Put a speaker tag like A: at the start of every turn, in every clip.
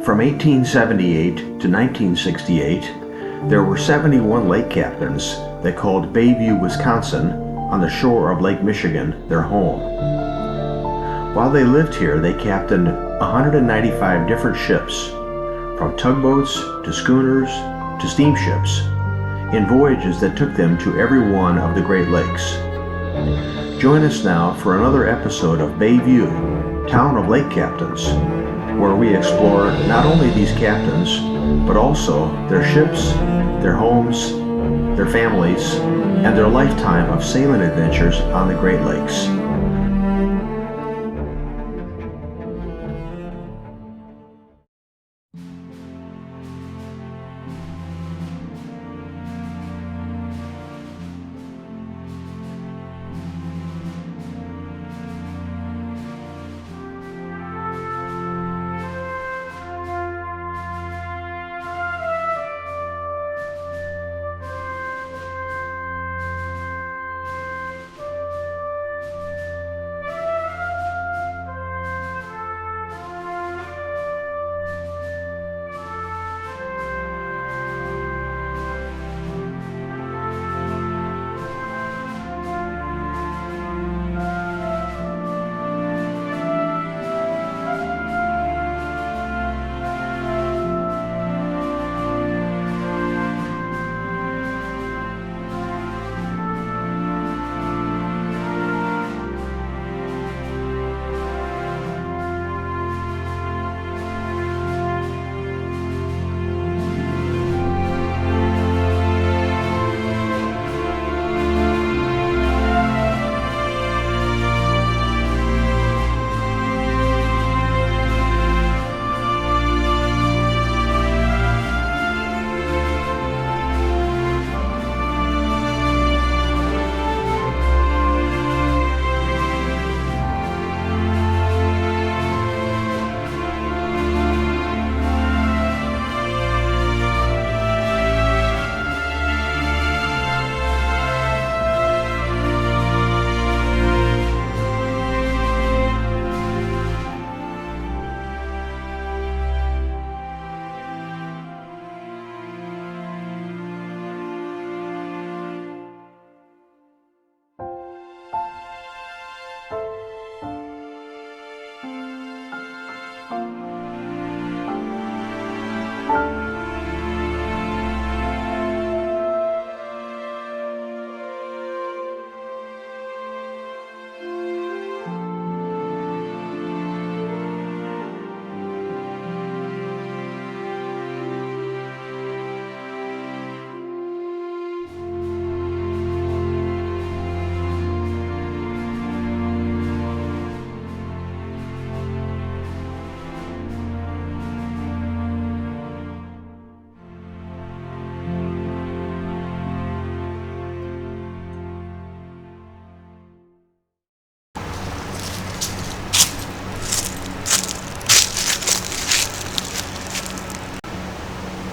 A: From 1878 to 1968, there were 71 lake captains that called Bayview, Wisconsin, on the shore of Lake Michigan, their home. While they lived here, they captained 195 different ships, from tugboats to schooners to steamships, in voyages that took them to every one of the Great Lakes. Join us now for another episode of Bayview, Town of Lake Captains, where we explore not only these captains, but also their ships, their homes, their families, and their lifetime of sailing adventures on the Great Lakes.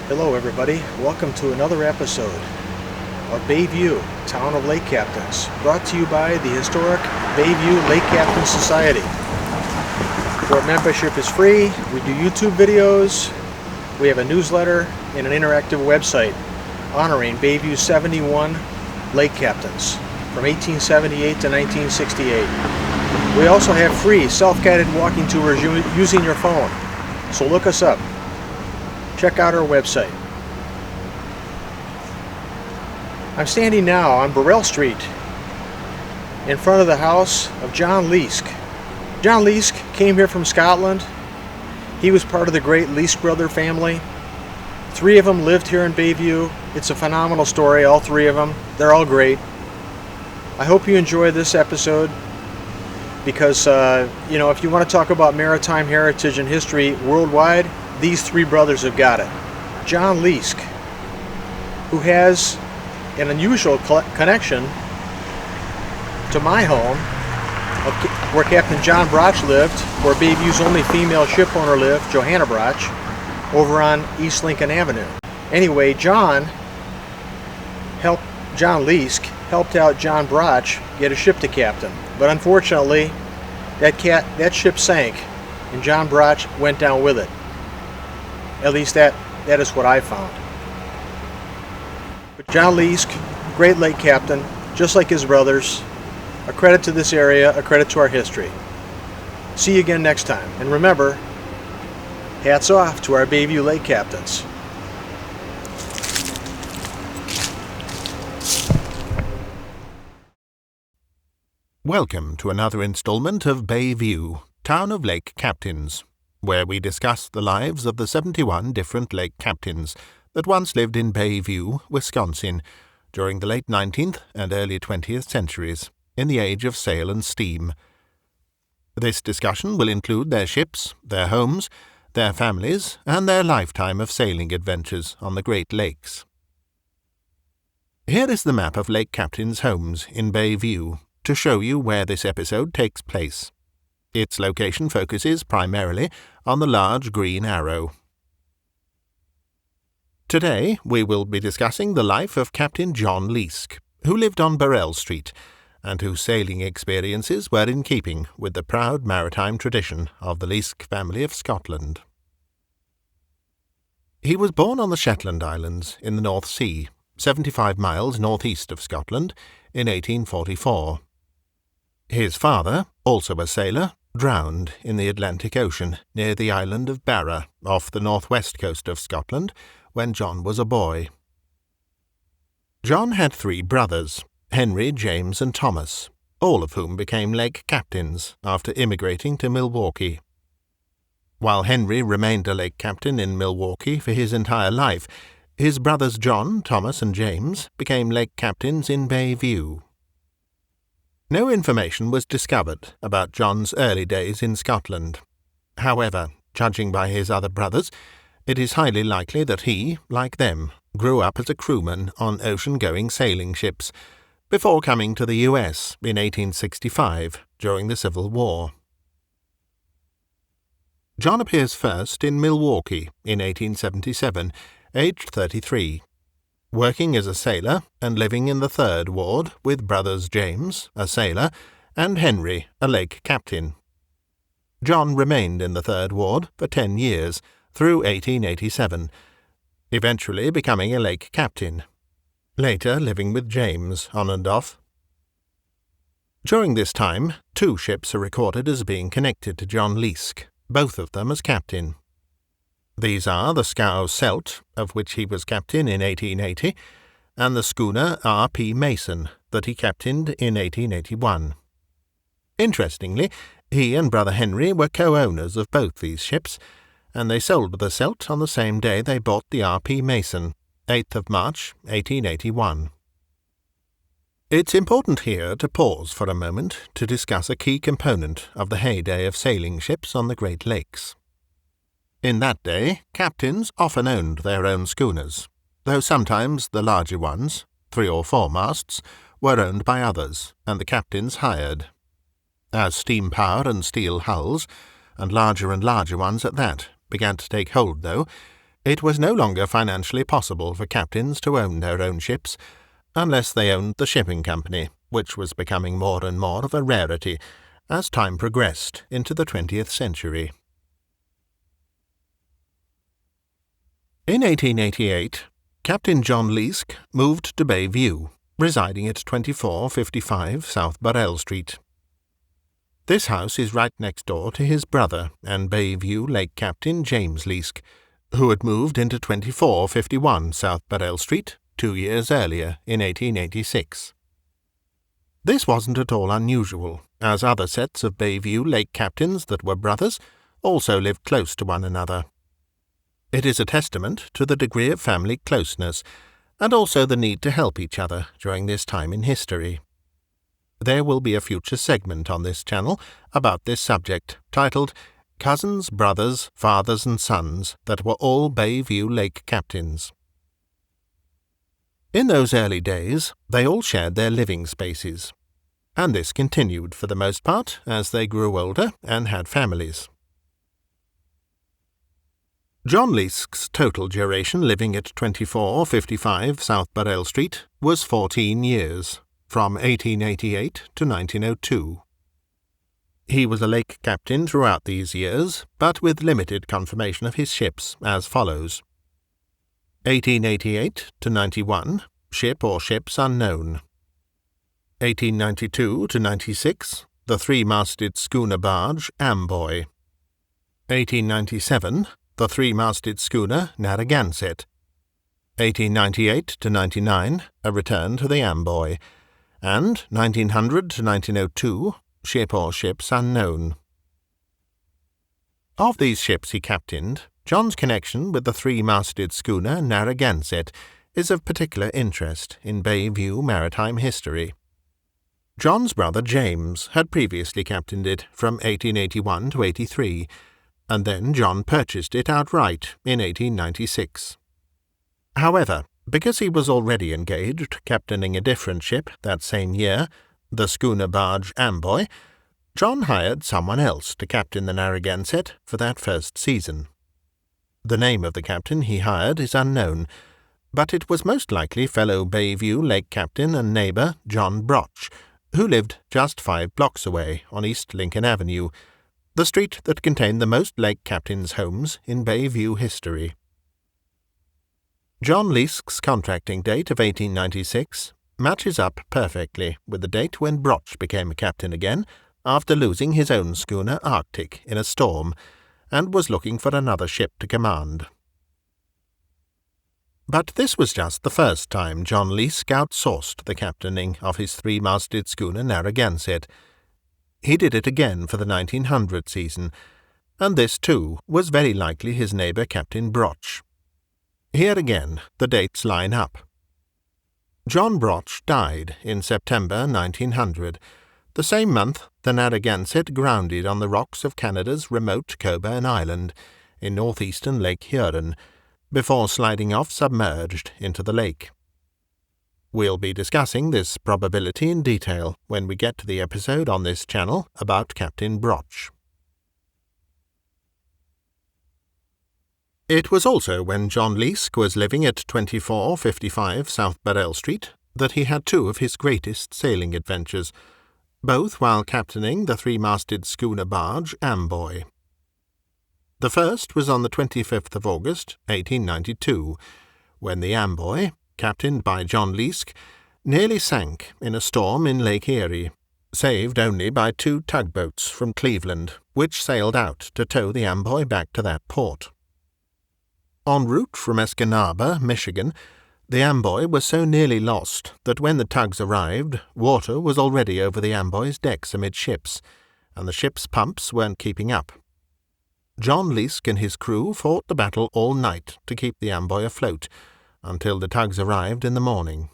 B: Hello everybody, welcome to another episode of Bayview, Town of Lake Captains, brought to you by the historic Bayview Lake Captains Society. Our membership is free, we do YouTube videos, we have a newsletter and an interactive website honoring Bayview's 71 lake captains from 1878 to 1968. We also have free self-guided walking tours using your phone, so look us up. Check out our website. I'm standing now on Burrell Street in front of the house of John Leisk. John Leisk came here from Scotland. He was part of the great Leisk brother family. 3 of them lived here in Bayview. It's a phenomenal story, all 3 of them. They're all great. I hope you enjoy this episode because, if you want to talk about maritime heritage and history worldwide, these 3 brothers have got it. John Leisk, who has an unusual connection to my home, where Captain John Broch lived, where Bayview's only female ship owner lived, Johanna Broch, over on East Lincoln Avenue. Anyway, John Leisk helped out John Broch get a ship to captain, but unfortunately that ship sank and John Broch went down with it. At least that is what I found. But John Leisk, great lake captain, just like his brothers, a credit to this area, a credit to our history. See you again next time. And remember, hats off to our Bayview Lake captains.
C: Welcome to another installment of Bayview, Town of Lake Captains, where we discuss the lives of the 71 different lake captains that once lived in Bayview, Wisconsin, during the late 19th and early 20th centuries, in the age of sail and steam. This discussion will include their ships, their homes, their families, and their lifetime of sailing adventures on the Great Lakes. Here is the map of lake captains' homes in Bayview, to show you where this episode takes place. Its location focuses primarily on the large green arrow. Today we will be discussing the life of Captain John Leisk, who lived on Burrell Street, and whose sailing experiences were in keeping with the proud maritime tradition of the Leisk family of Scotland. He was born on the Shetland Islands in the North Sea, 75 miles northeast of Scotland, in 1844. His father, also a sailor, drowned in the Atlantic Ocean near the island of Barra, off the northwest coast of Scotland, when John was a boy. John had 3 brothers, Henry, James and Thomas, all of whom became lake captains after immigrating to Milwaukee. While Henry remained a lake captain in Milwaukee for his entire life, his brothers John, Thomas and James became lake captains in Bayview. No information was discovered about John's early days in Scotland. However, judging by his other brothers, it is highly likely that he, like them, grew up as a crewman on ocean-going sailing ships, before coming to the US in 1865 during the Civil War. John appears first in Milwaukee in 1877, aged 33. Working as a sailor and living in the 3rd Ward with brothers James, a sailor, and Henry, a lake captain. John remained in the 3rd Ward for 10 years, through 1887, eventually becoming a lake captain, later living with James on and off. During this time, 2 ships are recorded as being connected to John Leisk, both of them as captain. These are the scow Celt, of which he was captain in 1880, and the schooner R.P. Mason, that he captained in 1881. Interestingly, he and brother Henry were co-owners of both these ships, and they sold the Celt on the same day they bought the R.P. Mason, 8th of March, 1881. It's important here to pause for a moment to discuss a key component of the heyday of sailing ships on the Great Lakes. In that day, captains often owned their own schooners, though sometimes the larger ones, 3 or 4 masts, were owned by others, and the captains hired. As steam power and steel hulls, and larger ones at that, began to take hold, though, it was no longer financially possible for captains to own their own ships, unless they owned the shipping company, which was becoming more and more of a rarity as time progressed into the 20th century. In 1888, Captain John Leisk moved to Bayview, residing at 2455 South Burrell Street. This house is right next door to his brother and Bayview lake captain James Leisk, who had moved into 2451 South Burrell Street 2 years earlier in 1886. This wasn't at all unusual, as other sets of Bayview lake captains that were brothers also lived close to one another. It is a testament to the degree of family closeness, and also the need to help each other during this time in history. There will be a future segment on this channel about this subject, titled Cousins, Brothers, Fathers and Sons that were all Bayview lake captains. In those early days, they all shared their living spaces, and this continued for the most part as they grew older and had families. John Leisk's total duration living at 2455 South Burrell Street was 14 years, from 1888 to 1902. He was a lake captain throughout these years, but with limited confirmation of his ships, as follows. 1888 to 91, ship or ships unknown. 1892 to 96, the three-masted schooner barge Amboy. 1897, the three-masted schooner Narragansett. 1898 to 99, a return to the Amboy. And 1900 to 1902, ship or ships unknown. Of these ships he captained, John's connection with the three-masted schooner Narragansett is of particular interest in Bayview maritime history. John's brother James had previously captained it from 1881 to 83, and then John purchased it outright in 1896. However, because he was already engaged captaining a different ship that same year, the schooner barge Amboy, John hired someone else to captain the Narragansett for that first season. The name of the captain he hired is unknown, but it was most likely fellow Bayview lake captain and neighbour John Broch, who lived just 5 blocks away on East Lincoln Avenue, the street that contained the most lake captains' homes in Bayview history. John Leisk's contracting date of 1896 matches up perfectly with the date when Broch became a captain again after losing his own schooner Arctic in a storm and was looking for another ship to command. But this was just the first time John Leisk outsourced the captaining of his three-masted schooner Narragansett. He did it again for the 1900 season, and this, too, was very likely his neighbour Captain Broch. Here again the dates line up. John Broch died in September 1900, the same month the Narragansett grounded on the rocks of Canada's remote Coburn Island in northeastern Lake Huron, before sliding off submerged into the lake. We'll be discussing this probability in detail when we get to the episode on this channel about Captain Broch. It was also when John Leisk was living at 2455 South Burrell Street that he had 2 of his greatest sailing adventures, both while captaining the three-masted schooner barge Amboy. The first was on the 25th of August, 1892, when the Amboy, captained by John Leisk, nearly sank in a storm in Lake Erie, saved only by 2 tugboats from Cleveland, which sailed out to tow the Amboy back to that port. En route from Escanaba, Michigan, the Amboy was so nearly lost that when the tugs arrived, water was already over the Amboy's decks amidships, and the ship's pumps weren't keeping up. John Leisk and his crew fought the battle all night to keep the Amboy afloat, until the tugs arrived in the morning.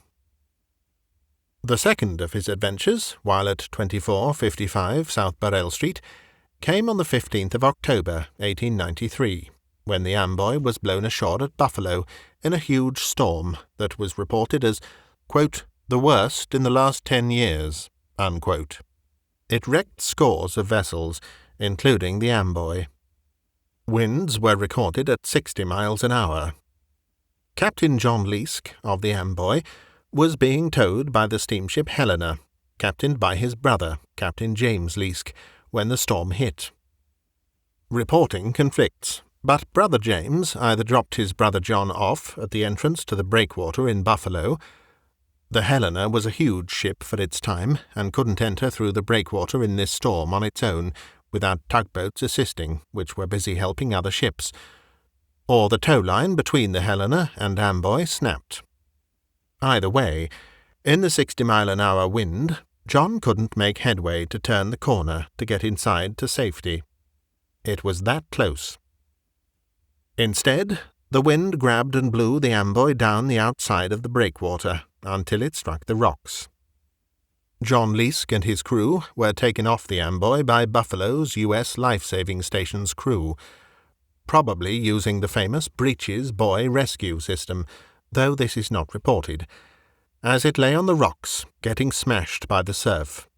C: The second of his adventures, while at 2455 South Burrell Street, came on the 15th of October, 1893, when the Amboy was blown ashore at Buffalo in a huge storm that was reported as, quote, the worst in the last 10 years, unquote. It wrecked scores of vessels, including the Amboy. Winds were recorded at 60 miles an hour. Captain John Leisk of the Amboy was being towed by the steamship Helena, captained by his brother, Captain James Leisk, when the storm hit. Reporting conflicts, but Brother James either dropped his brother John off at the entrance to the breakwater in Buffalo. The Helena was a huge ship for its time and couldn't enter through the breakwater in this storm on its own without tugboats assisting, which were busy helping other ships, or the tow line between the Helena and Amboy snapped. Either way, in the 60-mile-an-hour wind, John couldn't make headway to turn the corner to get inside to safety. It was that close. Instead, the wind grabbed and blew the Amboy down the outside of the breakwater until it struck the rocks. John Leisk and his crew were taken off the Amboy by Buffalo's U.S. Life-Saving Station's crew, probably using the famous Breeches Buoy rescue system, though this is not reported, as it lay on the rocks, getting smashed by the surf.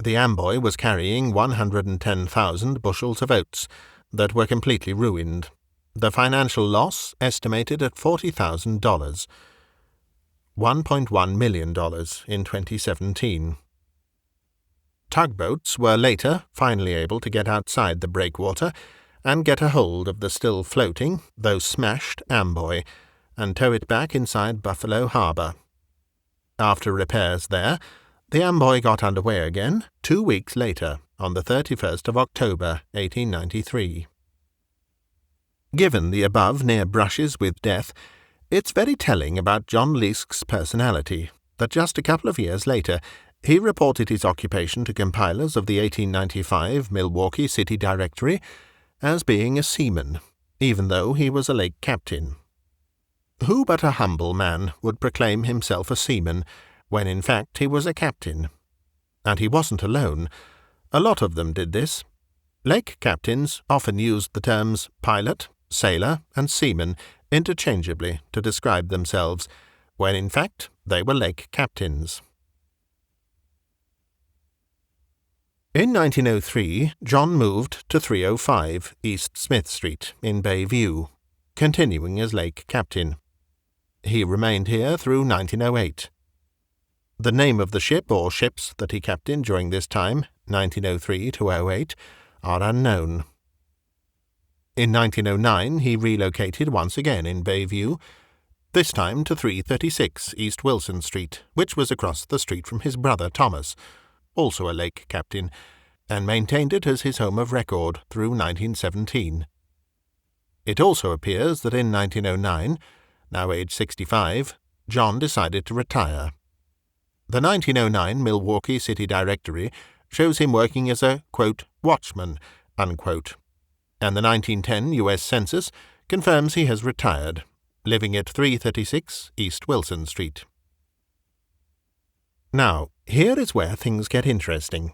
C: The Amboy was carrying 110,000 bushels of oats that were completely ruined, the financial loss estimated at $40,000, $1.1 million in 2017. tugboats were later finally able to get outside the breakwater and get a hold of the still floating, though smashed, Amboy, and tow it back inside Buffalo Harbor. After repairs there, the Amboy got under way again 2 weeks later, on the 31st of October, 1893. Given the above near brushes with death, it's very telling about John Leisk's personality that just a couple of years later he reported his occupation to compilers of the 1895 Milwaukee City Directory as being a seaman, even though he was a lake captain. Who but a humble man would proclaim himself a seaman when in fact he was a captain? And he wasn't alone. A lot of them did this. Lake captains often used the terms pilot, sailor, and seaman interchangeably to describe themselves, when in fact they were lake captains. In 1903, John moved to 305 East Smith Street in Bayview, continuing as lake captain. He remained here through 1908. The name of the ship or ships that he captained during this time, 1903 to 08, are unknown. In 1909 he relocated once again in Bayview, this time to 336 East Wilson Street, which was across the street from his brother Thomas, also a lake captain, and maintained it as his home of record through 1917. It also appears that in 1909, now aged 65, John decided to retire. The 1909 Milwaukee City Directory shows him working as a, quote, watchman, unquote, and the 1910 U.S. Census confirms he has retired, living at 336 East Wilson Street. Now, here is where things get interesting.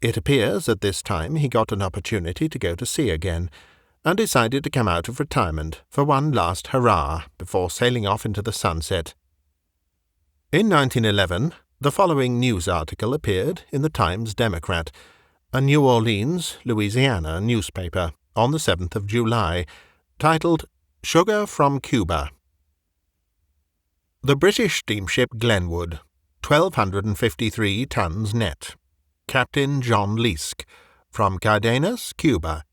C: It appears at this time he got an opportunity to go to sea again, and decided to come out of retirement for one last hurrah before sailing off into the sunset. In 1911, the following news article appeared in the Times-Democrat, a New Orleans, Louisiana newspaper, on the 7th of July, titled Sugar from Cuba. The British steamship Glenwood, 1,253 tons net, Captain John Leisk, from Cardenas, Cuba,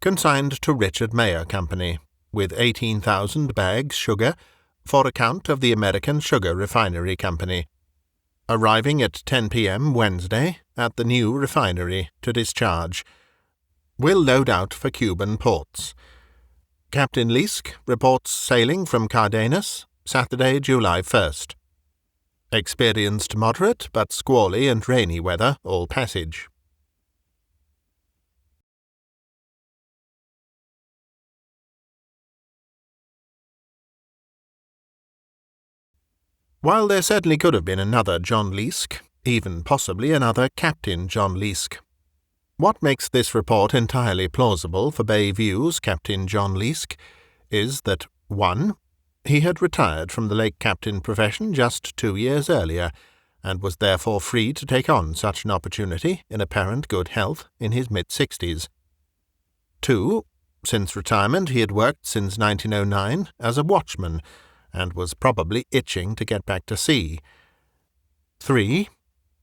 C: consigned to Richard Mayer Company, with 18,000 bags sugar for account of the American Sugar Refinery Company, arriving at 10 p.m. Wednesday at the new refinery to discharge. Will load out for Cuban ports. Captain Leisk reports sailing from Cardenas, Saturday, July 1st. Experienced moderate but squally and rainy weather all passage. While there certainly could have been another John Leisk, even possibly another Captain John Leisk, what makes this report entirely plausible for Bayview's Captain John Leisk is that 1. He had retired from the lake captain profession just 2 years earlier, and was therefore free to take on such an opportunity in apparent good health in his mid-60s. 2. Since retirement he had worked since 1909 as a watchman, and was probably itching to get back to sea. 3.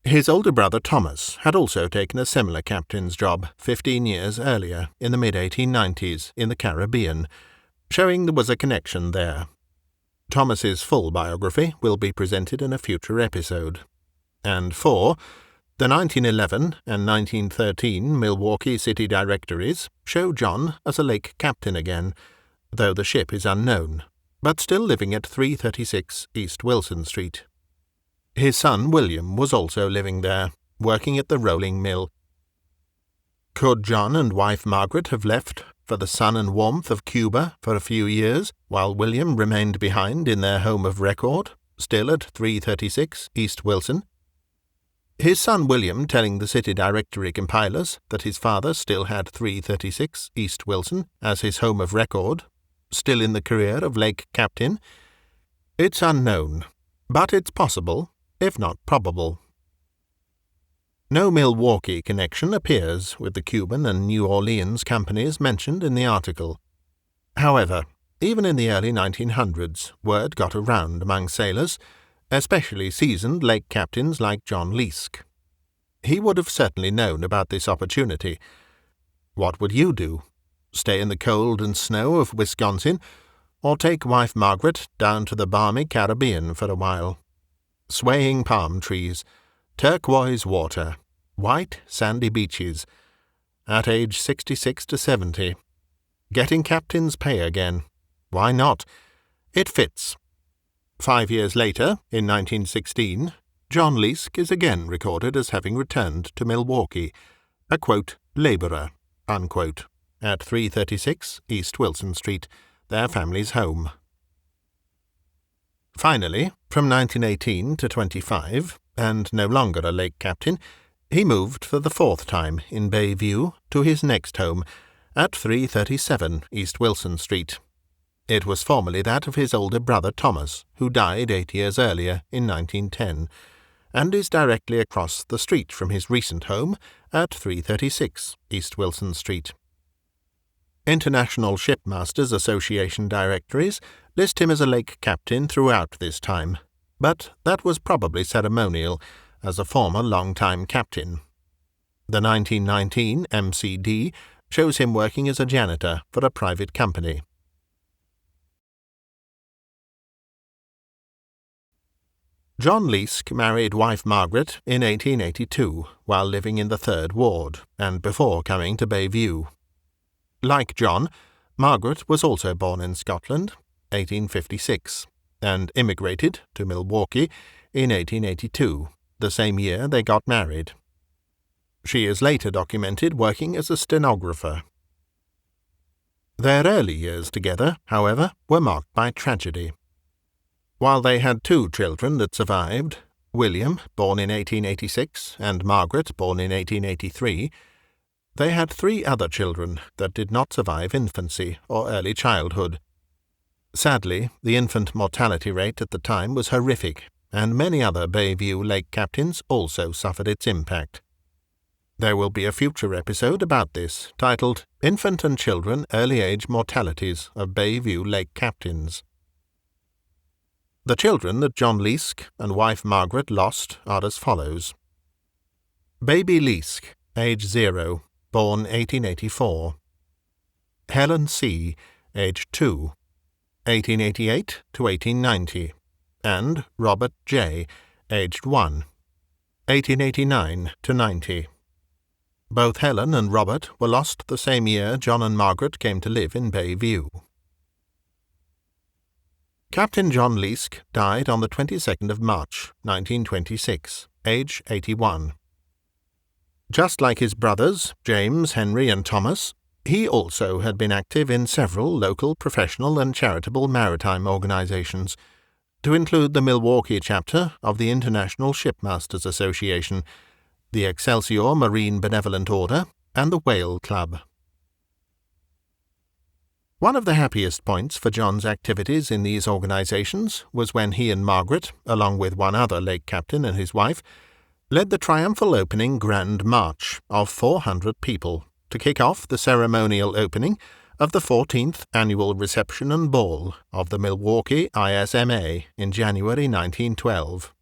C: His older brother Thomas had also taken a similar captain's job 15 years earlier in the mid-1890s in the Caribbean, showing there was a connection there. Thomas's full biography will be presented in a future episode. And 4. The 1911 and 1913 Milwaukee City Directories show John as a lake captain again, though the ship is unknown, but still living at 336 East Wilson Street. His son William was also living there, working at the rolling mill. Could John and wife Margaret have left for the sun and warmth of Cuba for a few years, while William remained behind in their home of record, still at 336 East Wilson? His son William telling the City Directory compilers that his father still had 336 East Wilson as his home of record, still in the career of lake captain? It's unknown, but it's possible, if not probable. No Milwaukee connection appears with the Cuban and New Orleans companies mentioned in the article. However, even in the early 1900s, word got around among sailors, especially seasoned lake captains like John Leisk. he would have certainly known about this opportunity. What would you do? Stay in the cold and snow of Wisconsin, or take wife Margaret down to the balmy Caribbean for a while? Swaying palm trees, turquoise water, white sandy beaches. At age 66 to 70. Getting captain's pay again. Why not? It fits. 5 years later, in 1916, John Leisk is again recorded as having returned to Milwaukee, a, quote, labourer, unquote, at 336 East Wilson Street, their family's home. Finally, from 1918 to 25, and no longer a lake captain, he moved for the fourth time in Bayview to his next home, at 337 East Wilson Street. It was formerly that of his older brother Thomas, who died 8 years earlier in 1910, and is directly across the street from his recent home at 336 East Wilson Street. International Shipmasters Association directories list him as a lake captain throughout this time, but that was probably ceremonial, as a former long-time captain. The 1919 MCD shows him working as a janitor for a private company. John Leisk married wife Margaret in 1882 while living in the 3rd Ward and before coming to Bayview. Like John, Margaret was also born in Scotland, 1856, and immigrated to Milwaukee in 1882, the same year they got married. She is later documented working as a stenographer. Their early years together, however, were marked by tragedy. While they had 2 children that survived, William, born in 1886, and Margaret, born in 1883, they had 3 other children that did not survive infancy or early childhood. Sadly, the infant mortality rate at the time was horrific, and many other Bayview lake captains also suffered its impact. There will be a future episode about this, titled Infant and Children Early Age Mortalities of Bayview Lake Captains. The children that John Leisk and wife Margaret lost are as follows. Baby Leisk, age 0, born 1884. Helen C., age 2, 1888 to 1890, and Robert J., aged 1, 1889 to 90. Both Helen and Robert were lost the same year John and Margaret came to live in Bayview. Captain John Leisk died on the 22nd of March, 1926, age 81. Just like his brothers, James, Henry, and Thomas, he also had been active in several local professional and charitable maritime organizations, to include the Milwaukee chapter of the International Shipmasters Association, the Excelsior Marine Benevolent Order, and the Whale Club. One of the happiest points for John's activities in these organizations was when he and Margaret, along with one other lake captain and his wife, led the triumphal opening Grand March of 400 people to kick off the ceremonial opening of the 14th Annual Reception and Ball of the Milwaukee ISMA in January 1912.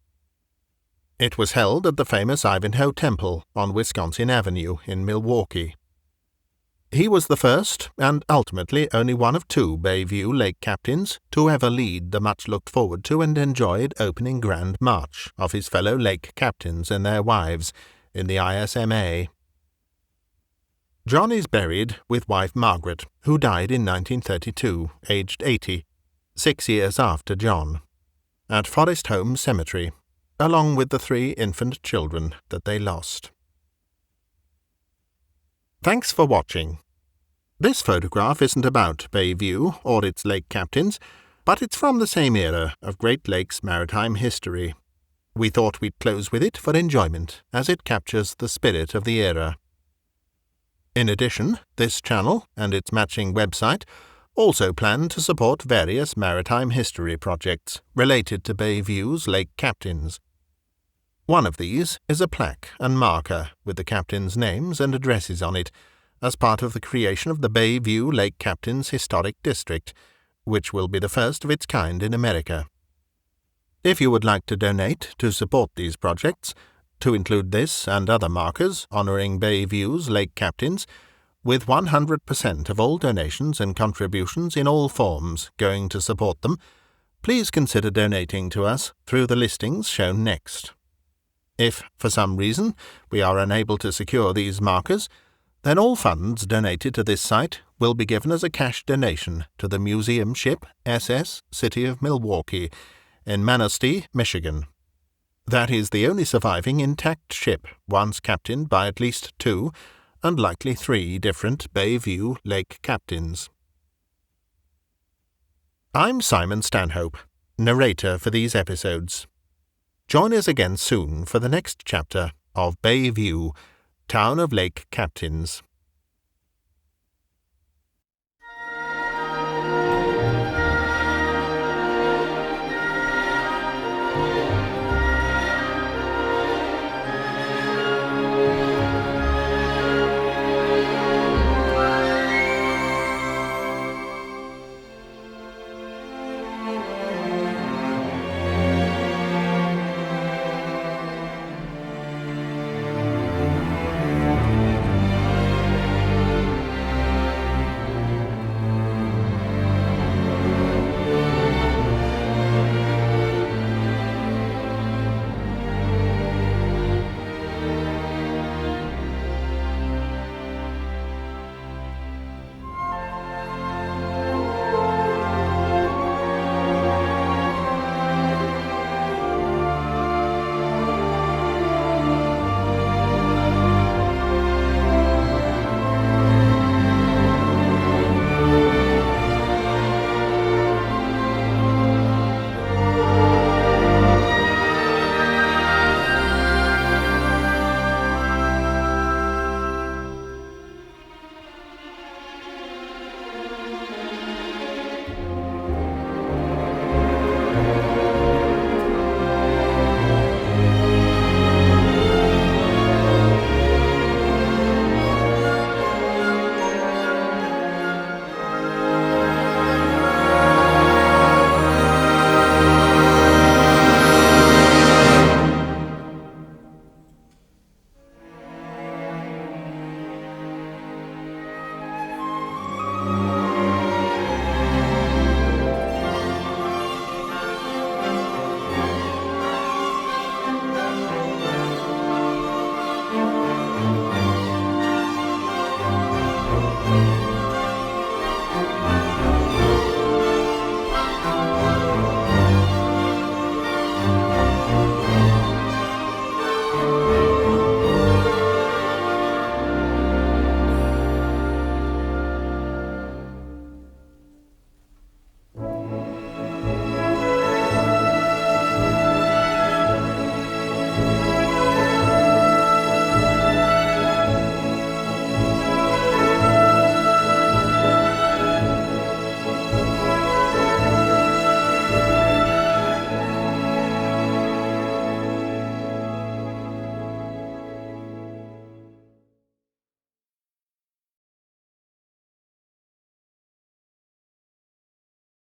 C: It was held at the famous Ivanhoe Temple on Wisconsin Avenue in Milwaukee. He was the first, and ultimately only one of 2 Bayview lake captains to ever lead the much-looked-forward-to and enjoyed opening Grand March of his fellow lake captains and their wives in the ISMA. John is buried with wife Margaret, who died in 1932, aged 80, 6 years after John, at Forest Home Cemetery, along with the 3 infant children that they lost. Thanks for watching. This photograph isn't about Bayview or its lake captains, but it's from the same era of Great Lakes maritime history. We thought we'd close with it for enjoyment, as it captures the spirit of the era. In addition, this channel and its matching website also plan to support various maritime history projects related to Bayview's lake captains. One of these is a plaque and marker with the captains' names and addresses on it, as part of the creation of the Bayview Lake Captains Historic District, which will be the first of its kind in America. If you would like to donate to support these projects, to include this and other markers honouring Bay View's lake captains, with 100% of all donations and contributions in all forms going to support them, please consider donating to us through the listings shown next. If, for some reason, we are unable to secure these markers, then all funds donated to this site will be given as a cash donation to the museum ship SS City of Milwaukee in Manistee, Michigan. That is the only surviving intact ship once captained by at least 2 and likely 3 different Bay View lake captains. I'm Simon Stanhope, narrator for these episodes. Join us again soon for the next chapter of Bay View, Town of Lake Captains.